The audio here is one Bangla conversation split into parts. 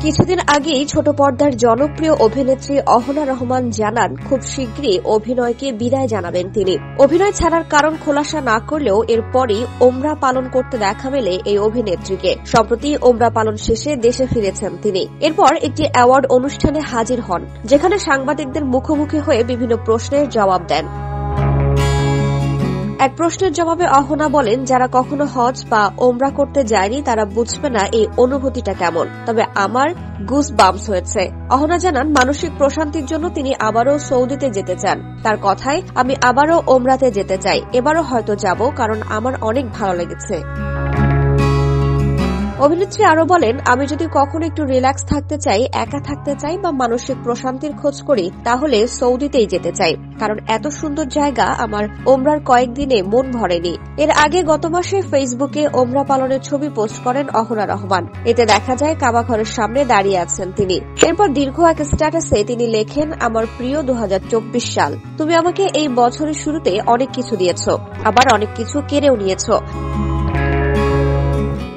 কিছুদিন আগেই ছোট পর্দার জনপ্রিয় অভিনেত্রী অহনা রহমান জানান খুব শীঘ্রই অভিনয়কে বিদায় জানাবেন তিনি। অভিনয় ছাড়ার কারণ খোলাসা না করলেও এরপরই ওমরা পালন করতে দেখা মেলে এই অভিনেত্রীকে। সম্প্রতি ওমরা পালন শেষে দেশে ফিরেছেন তিনি। এরপর একটি অ্যাওয়ার্ড অনুষ্ঠানে হাজির হন, যেখানে সাংবাদিকদের মুখোমুখি হয়ে বিভিন্ন প্রশ্নের জবাব দেন। এক প্রশ্নের জবাবে অহনা বলেন, যারা কখনো হজ বা ওমরা করতে যায়নি তারা বুঝবে না এই অনুভূতিটা কেমন, তবে আমার গুজ বাম্পস হয়েছে। অহনা জানান মানসিক প্রশান্তির জন্য তিনি আবারও সৌদিতে যেতে চান। তার কথায়, আমি আবারও ওমরাতে যেতে চাই, এবারও হয়তো যাব, কারণ আমার অনেক ভালো লেগেছে। অভিনেত্রী আরো বলেন, আমি যদি কখনো একটু রিল্যাক্স থাকতে চাই, একা থাকতে চাই বা মানসিক প্রশান্তির খোঁজ করি, তাহলে সৌদিতেই যেতে চাই, কারণ এত সুন্দর জায়গা আমার ওমরার কয়েকদিনে মন ভরেনি। এর আগে গত মাসে ফেসবুকে ওমরা পালনের ছবি পোস্ট করেন অহনা রহমান। এতে দেখা যায় কাবা ঘরের সামনে দাঁড়িয়ে আছেন তিনি। এরপর দীর্ঘ এক স্ট্যাটাসে তিনি লেখেন, আমার প্রিয় 2024 সাল, তুমি আমাকে এই বছরের শুরুতে অনেক কিছু দিয়েছ, আবার অনেক কিছু কেড়েও নিয়েছ,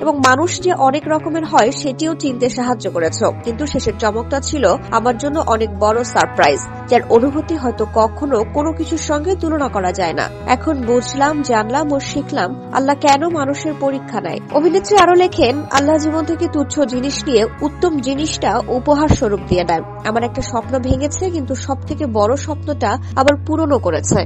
এবং মানুষ যে অনেক রকমের হয় সেটিও চিনতে সাহায্য করেছ, কিন্তু শেষের চমকটা ছিল আমার জন্য অনেক বড় সারপ্রাইজ, যার অনুভূতি হয়তো কখনো কোনো কিছুর সঙ্গে তুলনা করা যায় না। এখন বুঝলাম, জানলাম ও শিখলাম আল্লাহ কেন মানুষের পরীক্ষা নেয়। অভিনেত্রী আরো লেখেন, আল্লাহ জীবন থেকে তুচ্ছ জিনিস নিয়ে উত্তম জিনিসটা উপহার স্বরূপ দিয়ে দেন। আমার একটা স্বপ্ন ভেঙেছে, কিন্তু সবথেকে বড় স্বপ্নটা আবার পূরণও করেছে।